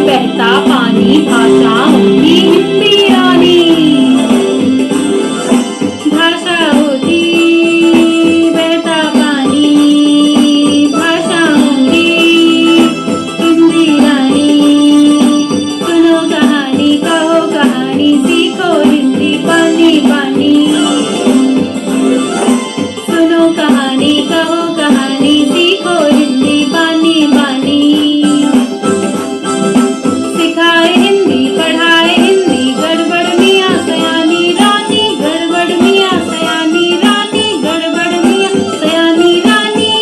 बहता पानी भाषा होती हिंदी रानी। भाषा होती बहता पानी भाषा होती हिंदी रानी। सुनो कहानी कहो कहानी सीखो हिंदी पानी पानी। सुनो कहानी कहो कहानी सीखो हिंदी पानी पानी। सिखाए हिंदी पढ़ाए हिंदी गड़बड़ मियाँ सयानी रानी। गड़बड़ मियाँ सयानी रानी। गड़बड़ मियाँ सयानी रानी।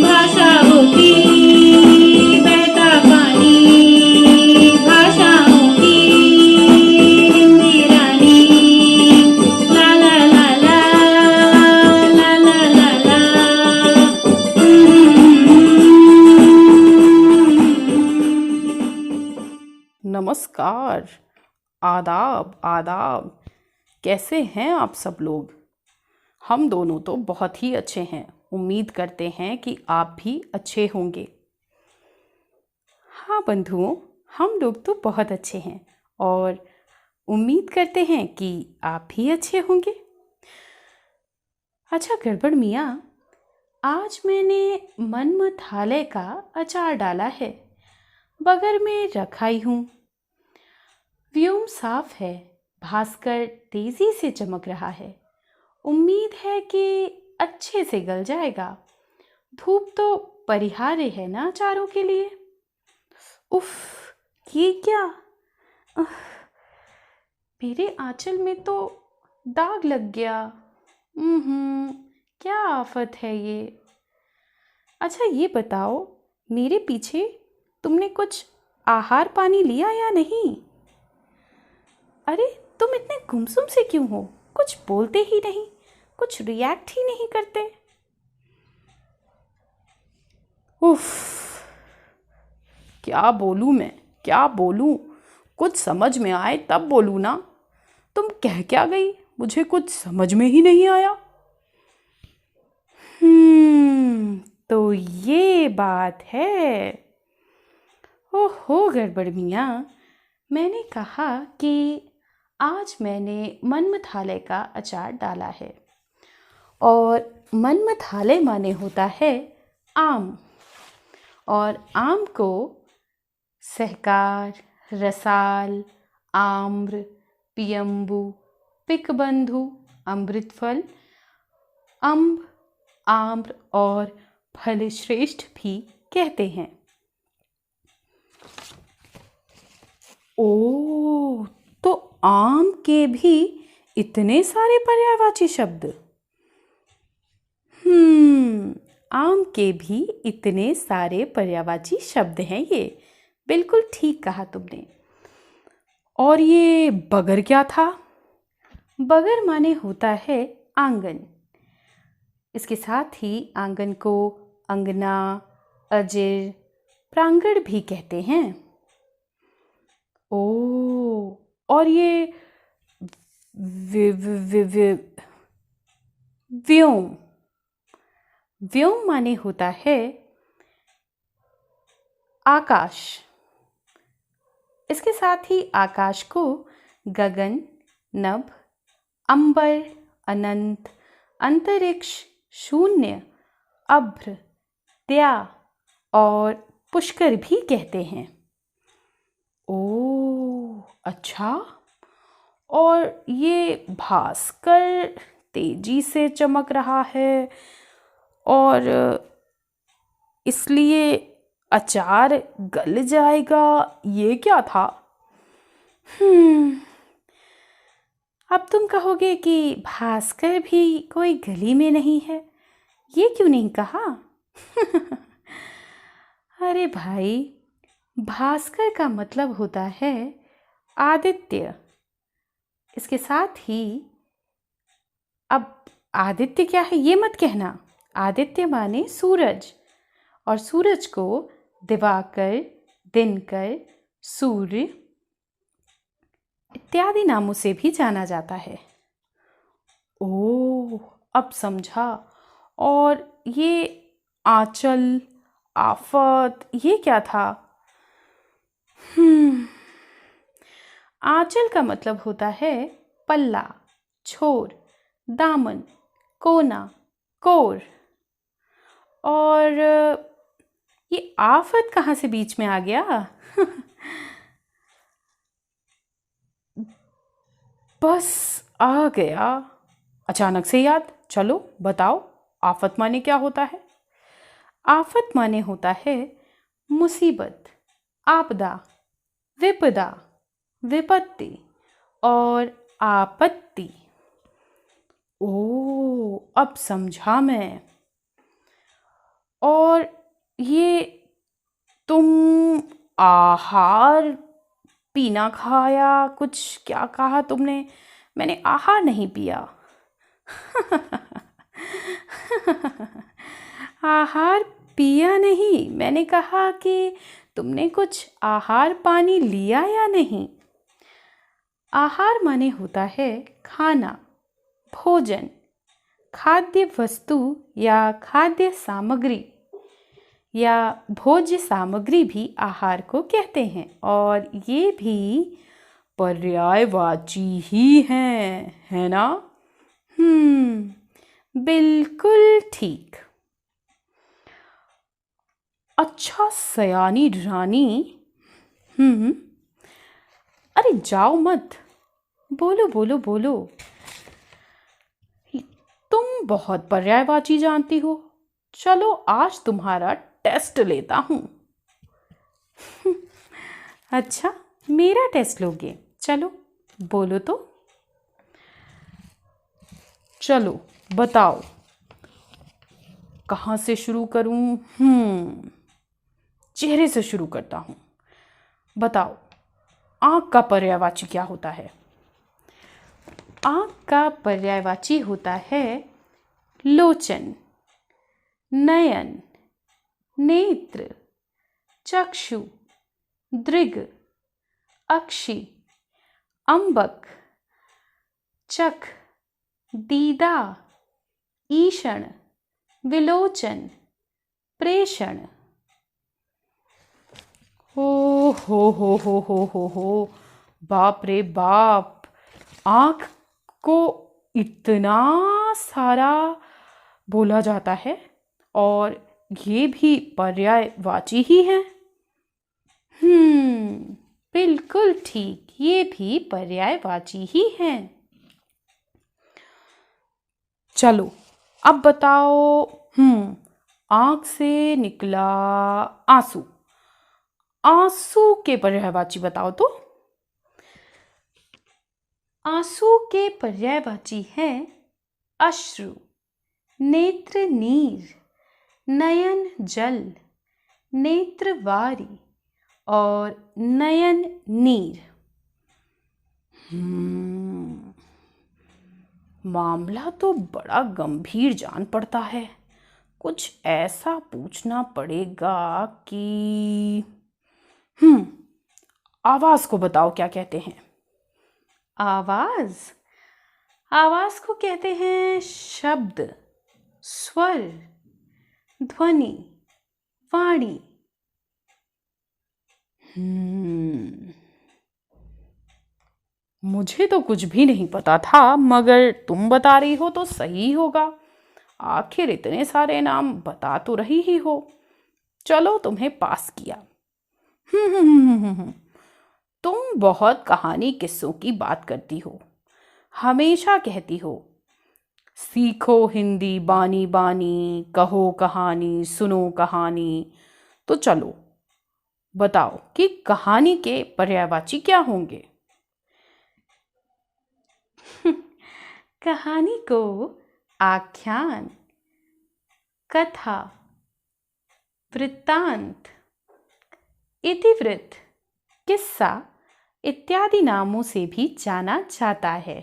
भाषा होती बहता पानी भाषा होती हिंदी रानी। ला ला ला ला ला ला ला ला। नमस्कार, आदाब आदाब। कैसे हैं आप सब लोग? हम दोनों तो बहुत ही अच्छे हैं। उम्मीद करते हैं कि आप भी अच्छे होंगे। हाँ बंधुओं, हम लोग तो बहुत अच्छे हैं और उम्मीद करते हैं कि आप भी अच्छे होंगे। अच्छा गड़बड़ मियाँ, आज मैंने मनमथालय का अचार डाला है, बगर में रखाई हूँ। व्योम साफ है, भास्कर तेजी से चमक रहा है। उम्मीद है कि अच्छे से गल जाएगा। धूप तो परिहार्य है ना अचारों के लिए। उफ, ये क्या? उफ, मेरे आंचल में तो दाग लग गया। क्या आफत है ये। अच्छा ये बताओ, मेरे पीछे तुमने कुछ आहार पानी लिया या नहीं? अरे तुम इतने गुमसुम से क्यों हो? कुछ बोलते ही नहीं, कुछ रिएक्ट ही नहीं करते। उफ, क्या बोलूँ मैं, क्या बोलूँ? कुछ समझ में आए तब बोलूँ ना। तुम कह क्या गई? मुझे कुछ समझ में ही नहीं आया। तो ये बात है। ओहो गड़बड़ मियाँ, मैंने कहा कि आज मैंने मनमथालय का अचार डाला है और मनमथालय माने होता है आम। और आम को सहकार, रसाल, आम्र, पियम्बू, पिकबंधु, अमृतफल, अम्ब, आम्र और फलश्रेष्ठ भी कहते हैं। ओ, तो आम के भी इतने सारे पर्यायवाची शब्द। आम के भी इतने सारे पर्यायवाची शब्द हैं ये। बिल्कुल ठीक कहा तुमने। और ये बगर क्या था? बगर माने होता है आंगन। इसके साथ ही आंगन को अंगना, अजिर, प्रांगण भी कहते हैं। ओ, और ये व्योम। व्योम माने होता है आकाश। इसके साथ ही आकाश को गगन, नभ, अंबर, अनंत, अंतरिक्ष, शून्य, अभ्र, त्या और पुष्कर भी कहते हैं। ओ अच्छा, और ये भास्कर तेजी से चमक रहा है और इसलिए अचार गल जाएगा, ये क्या था? अब तुम कहोगे कि भास्कर भी कोई गली में नहीं है, ये क्यों नहीं कहा? अरे भाई, भास्कर का मतलब होता है आदित्य। इसके साथ ही अब आदित्य क्या है ये मत कहना। आदित्य माने सूरज, और सूरज को दिवाकर, दिनकर, सूर्य इत्यादि नामों से भी जाना जाता है। ओह, अब समझा। और ये आंचल, आफत, ये क्या था? आंचल का मतलब होता है पल्ला, छोर, दामन, कोना, कोर। और ये आफत कहाँ से बीच में आ गया? बस आ गया अचानक से याद। चलो बताओ, आफत माने क्या होता है? आफत माने होता है मुसीबत, आपदा, विपदा, विपत्ति और आपत्ति। ओ, अब समझा मैं। और ये तुम आहार, पीना खाया, कुछ क्या कहा तुमने? मैंने आहार नहीं पिया। आहार पिया नहीं, मैंने कहा कि तुमने कुछ आहार पानी लिया या नहीं। आहार माने होता है खाना, भोजन, खाद्य वस्तु या खाद्य सामग्री या भोज्य सामग्री भी आहार को कहते हैं, और ये भी पर्यायवाची ही हैं, है ना? बिल्कुल ठीक। अच्छा सयानी रानी, अरे जाओ मत, बोलो बोलो बोलो। तुम बहुत पर्यायवाची जानती हो। चलो आज तुम्हारा टेस्ट लेता हूँ। अच्छा, मेरा टेस्ट लोगे? चलो बोलो तो। चलो बताओ, कहाँ से शुरू करूँ? चेहरे से शुरू करता हूँ। बताओ, आँख का पर्यायवाची क्या होता है? आँख का पर्यायवाची होता है लोचन, नयन, नेत्र, चक्षु, दृग, अक्षि, अम्बक, चख, दीदा, ईषण, विलोचन, प्रेषण। हो, बाप रे बाप, आँख को इतना सारा बोला जाता है और ये भी पर्यायवाची ही है। बिल्कुल ठीक, ये भी पर्यायवाची ही हैं। चलो अब बताओ, आँख से निकला आंसू, आंसू के पर्यायवाची बताओ तो। आंसू के पर्यायवाची हैं अश्रु, नेत्र नीर, नयन जल, नेत्रवारी और नयन नीर। मामला तो बड़ा गंभीर जान पड़ता है। कुछ ऐसा पूछना पड़ेगा कि आवाज को बताओ क्या कहते हैं? आवाज? आवाज को कहते हैं शब्द, स्वर, ध्वनि, वाणी। मुझे तो कुछ भी नहीं पता था, मगर तुम बता रही हो तो सही होगा। आखिर इतने सारे नाम बता तो रही ही हो। चलो तुम्हें पास किया। तुम बहुत कहानी किस्सों की बात करती हो, हमेशा कहती हो सीखो हिंदी बानी बानी, कहो कहानी सुनो कहानी। तो चलो बताओ कि कहानी के पर्यायवाची क्या होंगे? कहानी को आख्यान, कथा, वृत्तांत, इतिवृत्त, किस्सा इत्यादि नामों से भी जाना जाता है।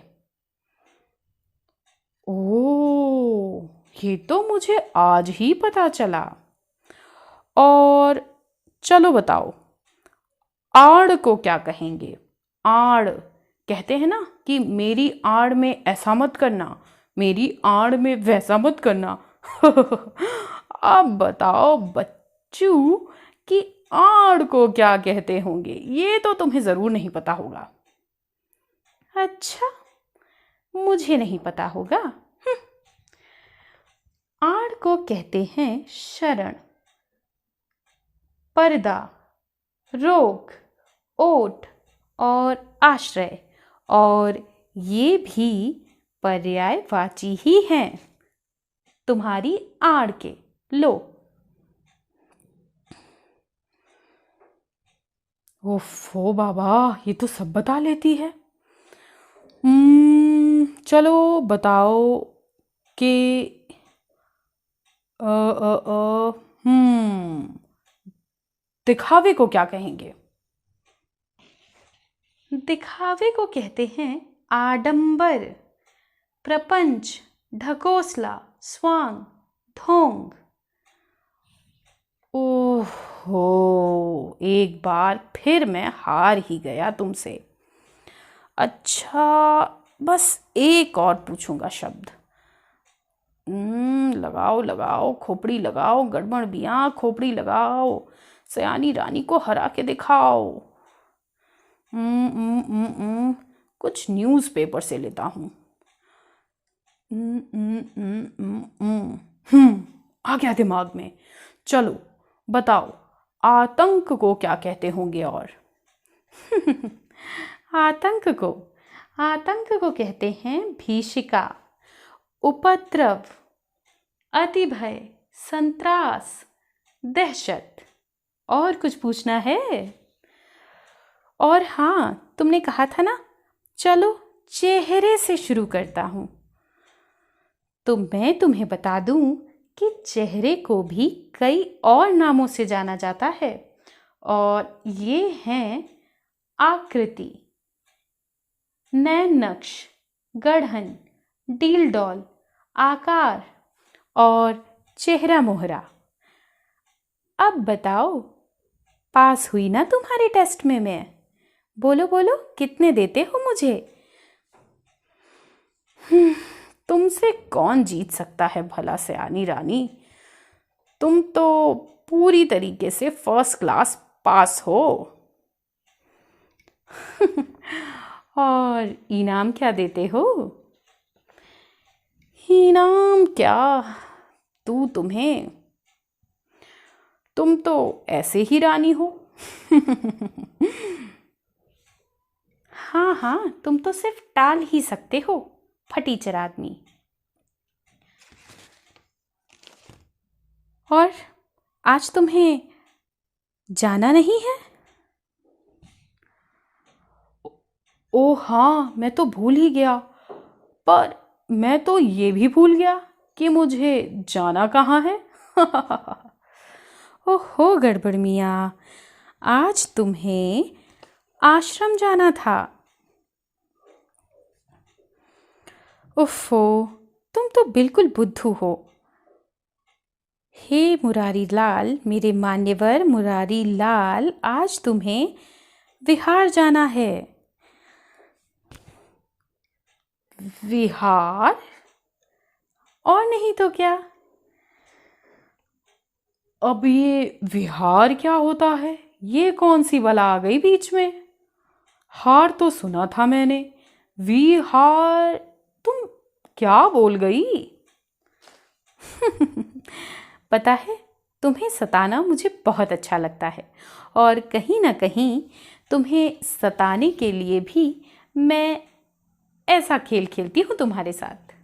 ओह, ये तो मुझे आज ही पता चला। और चलो बताओ, आड़ को क्या कहेंगे? आड़ कहते हैं ना कि मेरी आड़ में ऐसा मत करना, मेरी आड़ में वैसा मत करना। अब बताओ बच्चू कि आड़ को क्या कहते होंगे, ये तो तुम्हें जरूर नहीं पता होगा। अच्छा, मुझे नहीं पता होगा। आड़ को कहते हैं शरण, पर्दा, रोक, ओट और आश्रय, और ये भी पर्यायवाची ही हैं तुम्हारी आड़ के। लो। ओफो बाबा, ये तो सब बता लेती है। चलो बताओ कि दिखावे को क्या कहेंगे? दिखावे को कहते हैं आडंबर, प्रपंच, ढकोसला, स्वांग, ढोंग। ओहो, एक बार फिर मैं हार ही गया तुमसे। अच्छा, बस एक और पूछूंगा शब्द। लगाओ लगाओ खोपड़ी लगाओ, गड़बड़ बिया खोपड़ी लगाओ, सयानी रानी को हरा के दिखाओ। कुछ न्यूज़पेपर से लेता हूँ। आ गया दिमाग में। चलो बताओ, आतंक को क्या कहते होंगे? और आतंक को कहते हैं भीषिका, उपद्रव, अतिभय, संत्रास, दहशत। और कुछ पूछना है? और हाँ, तुमने कहा था ना, चलो चेहरे से शुरू करता हूँ। तो मैं तुम्हें बता दूं कि चेहरे को भी कई और नामों से जाना जाता है, और ये हैं आकृति, नैन नक्श, गढ़न, डील डॉल, आकार और चेहरा मोहरा। अब बताओ, पास हुई ना तुम्हारे टेस्ट में मैं? बोलो बोलो, कितने देते हो मुझे? तुमसे कौन जीत सकता है भला सयानी रानी? तुम तो पूरी तरीके से फर्स्ट क्लास पास हो। और इनाम क्या देते हो? इनाम क्या, तुम तो ऐसे ही रानी हो। हाँ हाँ, तुम तो सिर्फ टाल ही सकते हो, फटीचर आदमी। और आज तुम्हें जाना नहीं है? ओ हाँ, मैं तो भूल ही गया। पर मैं तो ये भी भूल गया कि मुझे जाना कहाँ है। ओहो गड़बड़ मियाँ, आज तुम्हें आश्रम जाना था। उफ़ो, तुम तो बिल्कुल बुद्धू हो। हे मुरारी लाल, मेरे मान्यवर मुरारी लाल, आज तुम्हें विहार जाना है। विहार? और नहीं तो क्या। अब ये विहार क्या होता है? ये कौन सी बला आ गई बीच में? हार तो सुना था मैंने, विहार तुम क्या बोल गई? पता है, तुम्हें सताना मुझे बहुत अच्छा लगता है, और कहीं ना कहीं तुम्हें सताने के लिए भी मैं ऐसा खेल खेलती हूँ तुम्हारे साथ।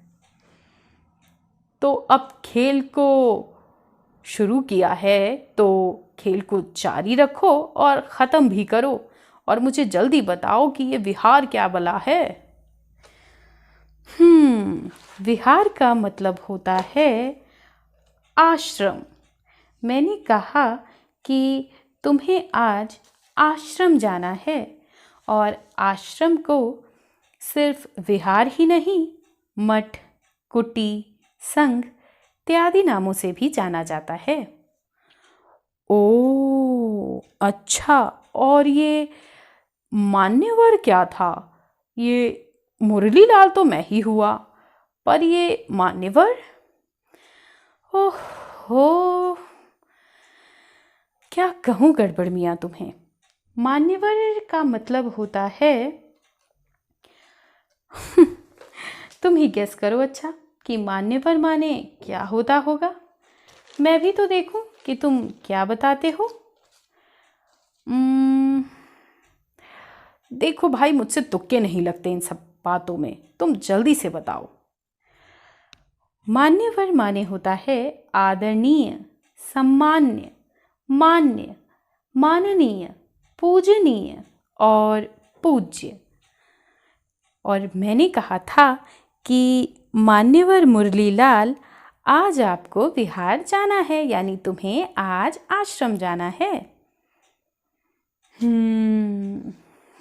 तो अब खेल को शुरू किया है तो खेल को जारी रखो और ख़त्म भी करो, और मुझे जल्दी बताओ कि ये विहार क्या बला है। विहार का मतलब होता है आश्रम। मैंने कहा कि तुम्हें आज आश्रम जाना है, और आश्रम को सिर्फ विहार ही नहीं, मठ, कुटी, संघ इत्यादि नामों से भी जाना जाता है। ओ अच्छा, और ये मान्यवर क्या था? ये मुरलीलाल तो मैं ही हुआ, पर ये मान्यवर? ओहो, क्या कहूँ गड़बड़ मियाँ तुम्हें। मान्यवर का मतलब होता है तुम ही गेस करो अच्छा कि मान्यवर माने क्या होता होगा। मैं भी तो देखूं कि तुम क्या बताते हो। देखो भाई, मुझसे तुक्के नहीं लगते इन सब बातों में, तुम जल्दी से बताओ। मान्यवर माने होता है आदरणीय, सम्मान्य, मान्य, माननीय, पूजनीय और पूज्य। और मैंने कहा था कि मान्यवर मुरलीलाल, आज आपको बिहार जाना है, यानी तुम्हें आज आश्रम जाना है।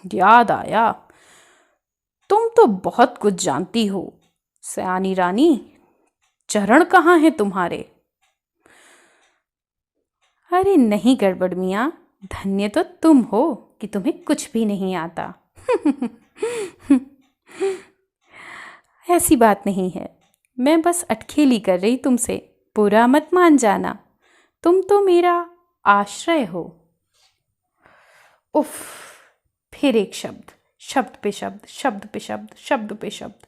याद आया, तुम तो बहुत कुछ जानती हो सयानी रानी। चरण कहाँ हैं तुम्हारे? अरे नहीं गड़बड़ मियाँ, धन्य तो तुम हो कि तुम्हें कुछ भी नहीं आता। ऐसी बात नहीं है, मैं बस अटखेली कर रही तुमसे, बुरा मत मान जाना। तुम तो मेरा आश्रय हो। उफ, फिर एक शब्द, शब्द पे शब्द, शब्द पे शब्द, शब्द पे शब्द।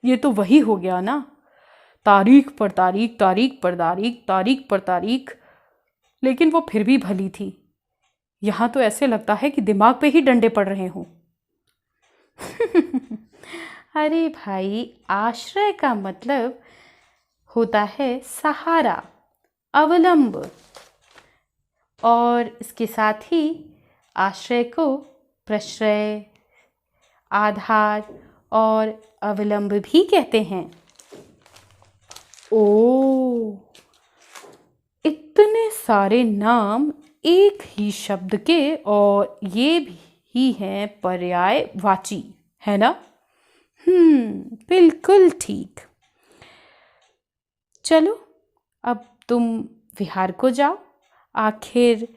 ये तो वही हो गया ना, तारीख पर तारीख, तारीख पर तारीख, तारीख पर तारीख। लेकिन वो फिर भी भली थी। यहाँ तो ऐसे लगता है कि दिमाग पे ही डंडे पड़ रहे हों। अरे भाई, आश्रय का मतलब होता है सहारा, अवलंब। और इसके साथ ही आश्रय को प्रश्रय, आधार और अवलंब भी कहते हैं। ओ, इतने सारे नाम एक ही शब्द के, और ये भी हैं पर्यायवाची, है ना? बिल्कुल ठीक। चलो, अब तुम विहार को जाओ। आखिर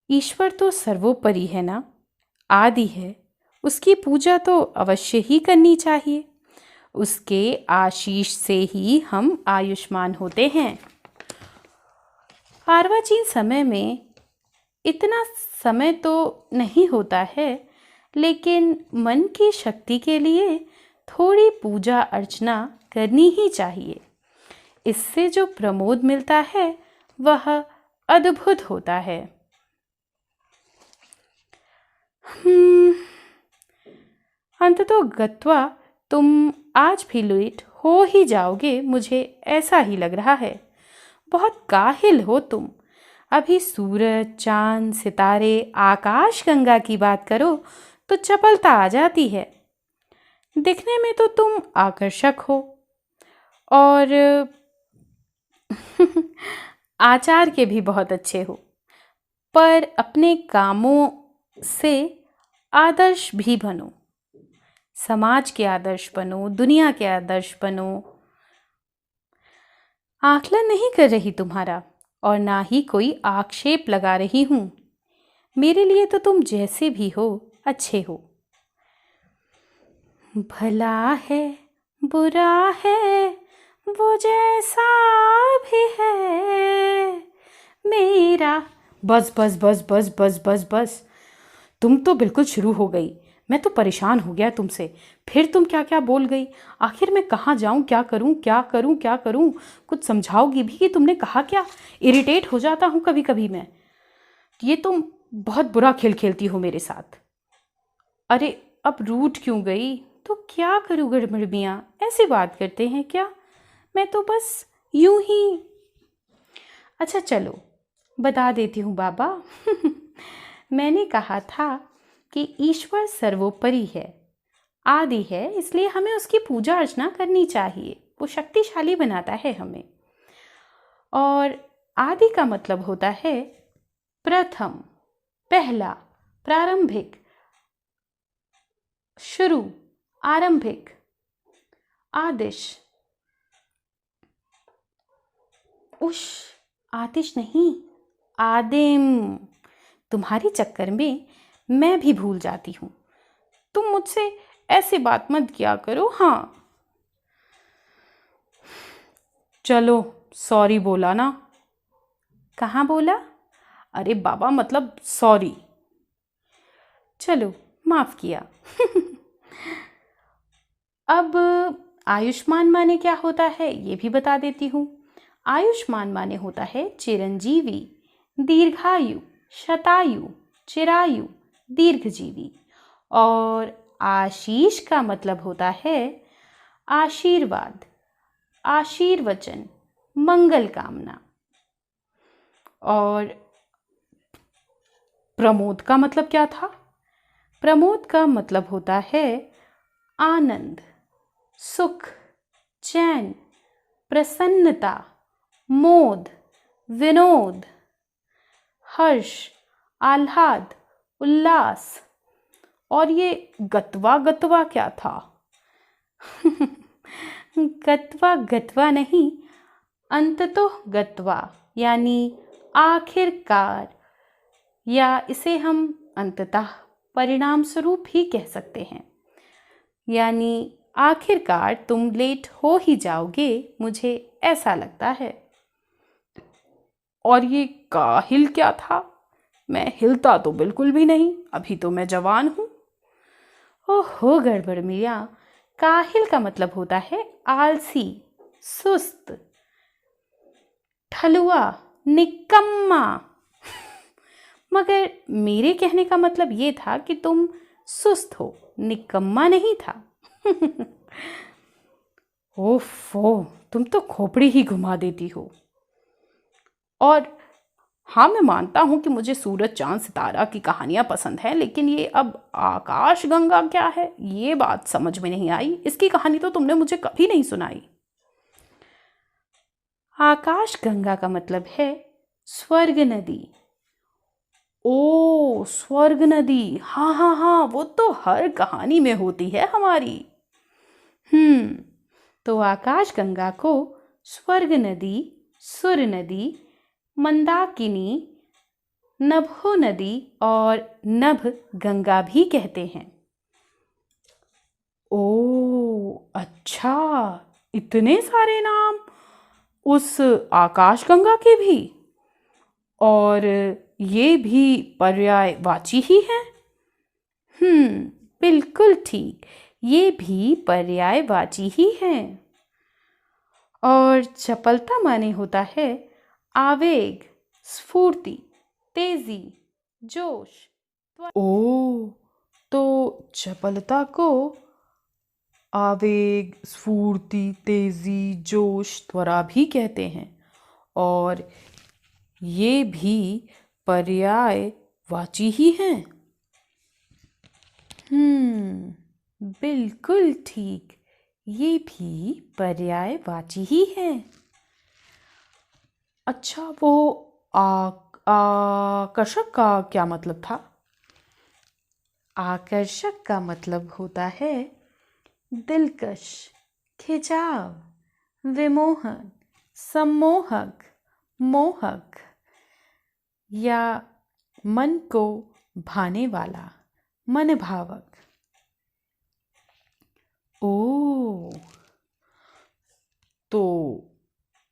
ईश्वर तो सर्वोपरि है ना, आदि है, उसकी पूजा तो अवश्य ही करनी चाहिए। उसके आशीष से ही हम आयुष्मान होते हैं। अर्वाचीन समय में इतना समय तो नहीं होता है, लेकिन मन की शक्ति के लिए थोड़ी पूजा अर्चना करनी ही चाहिए। इससे जो प्रमोद मिलता है वह अद्भुत होता है। अंततो गत्वा तुम आज भी लेट हो ही जाओगे, मुझे ऐसा ही लग रहा है। बहुत काहिल हो तुम। अभी सूरज, चांद, सितारे, आकाश गंगा की बात करो तो चपलता आ जाती है। दिखने में तो तुम आकर्षक हो और आचार के भी बहुत अच्छे हो, पर अपने कामों से आदर्श भी बनो। समाज के आदर्श बनो, दुनिया के आदर्श बनो। आकलन नहीं कर रही तुम्हारा, और ना ही कोई आक्षेप लगा रही हूँ। मेरे लिए तो तुम जैसे भी हो अच्छे हो। भला है बुरा है वो जैसा भी है मेरा। बस बस बस बस बस बस बस, तुम तो बिल्कुल शुरू हो गई। मैं तो परेशान हो गया तुमसे। फिर तुम क्या क्या बोल गई। आखिर मैं कहाँ जाऊँ, क्या करूँ, क्या करूँ, क्या करूँ? कुछ समझाओगी भी कि तुमने कहा क्या? इरिटेट हो जाता हूँ कभी कभी मैं। ये तुम बहुत बुरा खेल खेलती हो मेरे साथ। अरे अब रूठ क्यों गई? तो क्या करूँ गड़बड़ मियाँ, ऐसी बात करते हैं क्या? मैं तो बस यूं ही। अच्छा चलो, बता देती हूँ बाबा। मैंने कहा था कि ईश्वर सर्वोपरि है, आदि है, इसलिए हमें उसकी पूजा अर्चना करनी चाहिए। वो शक्तिशाली बनाता है हमें। और आदि का मतलब होता है प्रथम, पहला, प्रारंभिक, शुरू, आरंभिक, आदिश। उश, आतिश नहीं, आदिम। तुम्हारी चक्कर में मैं भी भूल जाती हूँ। तुम मुझसे ऐसे बात मत किया करो। हाँ चलो सॉरी बोला ना। कहाँ बोला? अरे बाबा मतलब सॉरी। चलो माफ किया। अब आयुष्मान माने क्या होता है ये भी बता देती हूँ। आयुष्मान माने होता है चिरंजीवी, दीर्घायु, शतायु, चिरायु, दीर्घजीवी। और आशीष का मतलब होता है आशीर्वाद, आशीर्वचन, मंगल कामना। और प्रमोद का मतलब क्या था? प्रमोद का मतलब होता है आनंद, सुख, चैन, प्रसन्नता, मोद, विनोद, हर्ष, आह्लाद, उल्लास। और ये गत्वा गत्वा क्या था? गत्वा गत्वा नहीं, अंततोः गत्वा यानी आखिरकार, या इसे हम अंततः परिणाम स्वरूप ही कह सकते हैं। यानी आखिरकार तुम लेट हो ही जाओगे, मुझे ऐसा लगता है। और ये काहिल क्या था? मैं हिलता तो बिल्कुल भी नहीं, अभी तो मैं जवान हूँ। ओहो गड़बड़ मियाँ, काहिल का मतलब होता है आलसी, सुस्त, ठलुआ, निकम्मा। मगर मेरे कहने का मतलब ये था कि तुम सुस्त हो, निकम्मा नहीं था। ओफो, तुम तो खोपड़ी ही घुमा देती हो। और हाँ, मैं मानता हूँ कि मुझे सूरज, चांद, सितारा की कहानियाँ पसंद हैं, लेकिन ये अब आकाश गंगा क्या है ये बात समझ में नहीं आई। इसकी कहानी तो तुमने मुझे कभी नहीं सुनाई। आकाश गंगा का मतलब है स्वर्ग नदी। ओ स्वर्ग नदी, हाँ हाँ हाँ, वो तो हर कहानी में होती है हमारी। तो आकाश गंगा को स्वर्ग नदी, सुर नदी, मंदाकिनी, नभो नदी और नभ गंगा भी कहते हैं। ओ अच्छा, इतने सारे नाम उस आकाश गंगा के भी, और ये भी पर्यायवाची ही हैं। बिल्कुल ठीक, ये भी पर्यायवाची ही हैं। और चपलता माने होता है आवेग, स्फूर्ति, तेजी, जोश। ओ तो चपलता को आवेग, स्फूर्ति, तेजी, जोश, त्वरा भी कहते हैं। और ये भी पर्यायवाची ही हैं। बिल्कुल ठीक, ये भी पर्यायवाची ही हैं। अच्छा, वो आकर्षक का क्या मतलब था? आकर्षक का मतलब होता है दिलकश, खिंचाव, विमोहन, सम्मोहक, मोहक, या मन को भाने वाला, मनभावक। ओ तो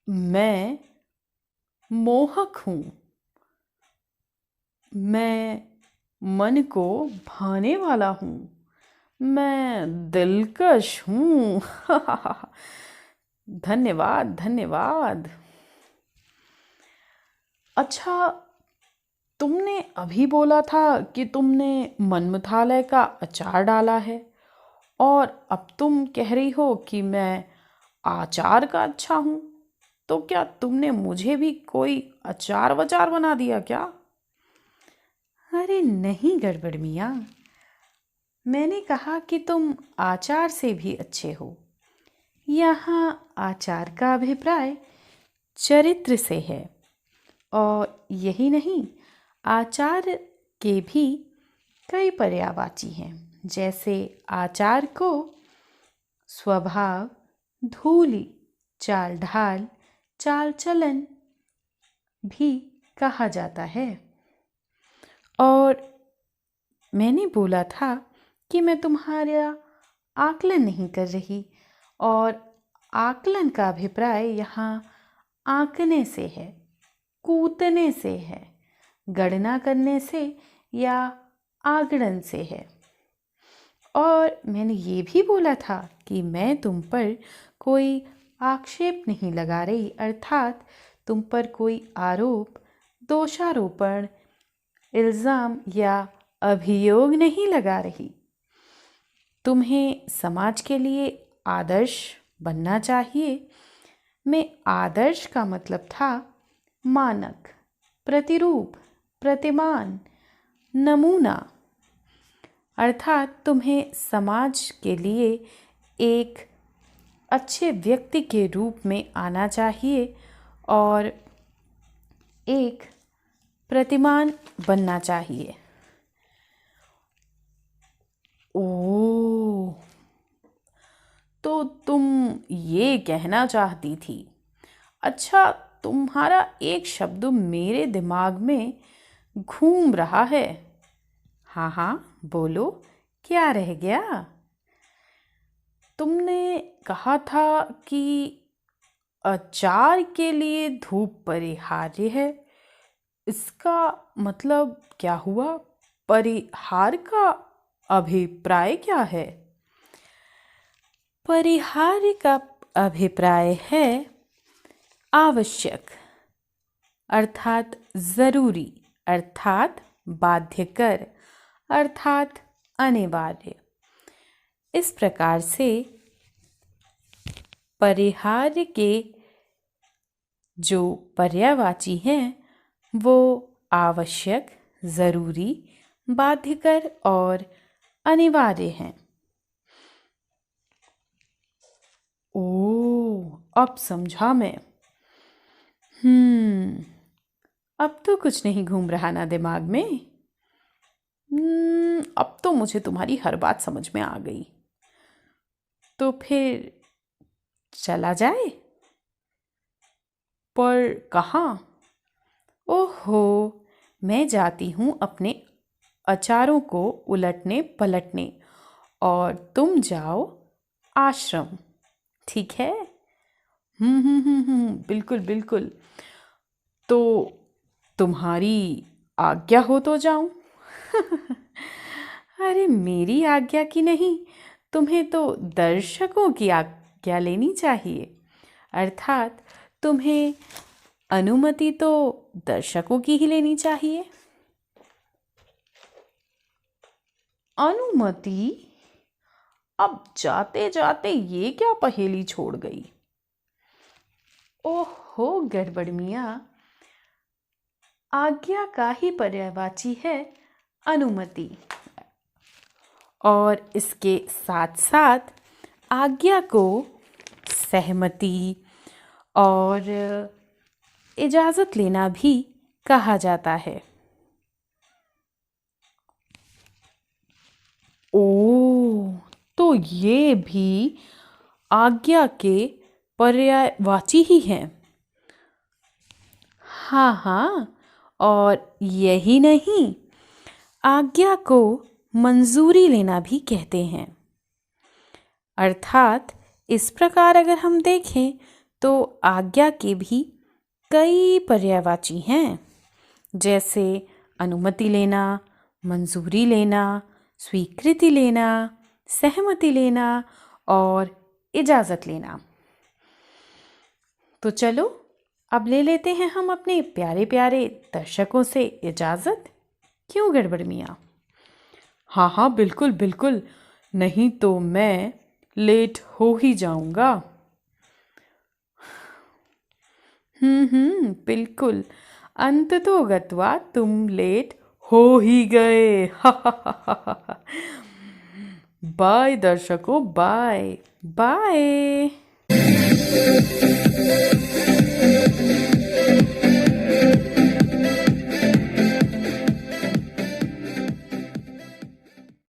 मैं मोहक हूँ, मैं मन को भाने वाला हूँ, मैं दिलकश हूँ। धन्यवाद धन्यवाद। अच्छा, तुमने अभी बोला था कि तुमने मनमथालय का अचार डाला है, और अब तुम कह रही हो कि मैं आचार का अच्छा हूँ। तो क्या तुमने मुझे भी कोई अचार वचार बना दिया क्या? अरे नहीं गड़बड़ मियाँ, मैंने कहा कि तुम आचार से भी अच्छे हो। यहाँ आचार का अभिप्राय चरित्र से है। और यही नहीं, आचार के भी कई पर्यायवाची हैं। जैसे आचार को स्वभाव, धूली, चाल ढाल, चाल चलन भी कहा जाता है। और मैंने बोला था कि मैं तुम्हारा आकलन नहीं कर रही, और आकलन का अभिप्राय यहाँ आंकने से है, कूटने से है, गणना करने से या आगड़न से है। और मैंने ये भी बोला था कि मैं तुम पर कोई आक्षेप नहीं लगा रही, अर्थात तुम पर कोई आरोप, दोषारोपण, इल्ज़ाम या अभियोग नहीं लगा रही। तुम्हें समाज के लिए आदर्श बनना चाहिए। में आदर्श का मतलब था मानक, प्रतिरूप, प्रतिमान, नमूना, अर्थात तुम्हें समाज के लिए एक अच्छे व्यक्ति के रूप में आना चाहिए और एक प्रतिमान बनना चाहिए। ओह, तो तुम ये कहना चाहती थी। अच्छा, तुम्हारा एक शब्द मेरे दिमाग में घूम रहा है। हाँ हाँ, बोलो, क्या रह गया? तुमने कहा था कि अचार के लिए धूप परिहार्य है। इसका मतलब क्या हुआ? परिहार का अभिप्राय क्या है? परिहार्य का अभिप्राय है आवश्यक, अर्थात जरूरी, अर्थात बाध्यकर, अर्थात अनिवार्य। इस प्रकार से परिहार्य के जो पर्यायवाची हैं वो आवश्यक, जरूरी, बाध्यकर और अनिवार्य हैं। ओह, अब समझा मैं। अब तो कुछ नहीं घूम रहा ना दिमाग में। अब तो मुझे तुम्हारी हर बात समझ में आ गई। तो फिर चला जाए? पर कहाँ? ओहो, मैं जाती हूँ अपने अचारों को उलटने पलटने और तुम जाओ आश्रम, ठीक है? बिल्कुल बिल्कुल। तो तुम्हारी आज्ञा हो तो जाऊं? अरे, मेरी आज्ञा की नहीं, तुम्हें तो दर्शकों की आज्ञा लेनी चाहिए। अर्थात तुम्हें अनुमति तो दर्शकों की ही लेनी चाहिए। अनुमति? अब जाते जाते ये क्या पहेली छोड़ गई? ओहो गड़बड़ मियाँ, आज्ञा का ही पर्यायवाची है अनुमति, और इसके साथ साथ आज्ञा को सहमति और इजाज़त लेना भी कहा जाता है। ओह, तो ये भी आज्ञा के पर्यायवाची ही हैं। हाँ हाँ, और यही नहीं, आज्ञा को मंजूरी लेना भी कहते हैं। अर्थात इस प्रकार अगर हम देखें तो आज्ञा के भी कई पर्यायवाची हैं, जैसे अनुमति लेना, मंजूरी लेना, स्वीकृति लेना, सहमति लेना और इजाज़त लेना। तो चलो अब ले लेते हैं हम अपने प्यारे प्यारे दर्शकों से इजाज़त। क्यों गड़बड़ मियाँ? हाँ हाँ, बिल्कुल बिल्कुल, नहीं तो मैं लेट हो ही जाऊंगा। बिल्कुल, अंत तो गत्वा तुम लेट हो ही गए। बाय दर्शकों, बाय बाय।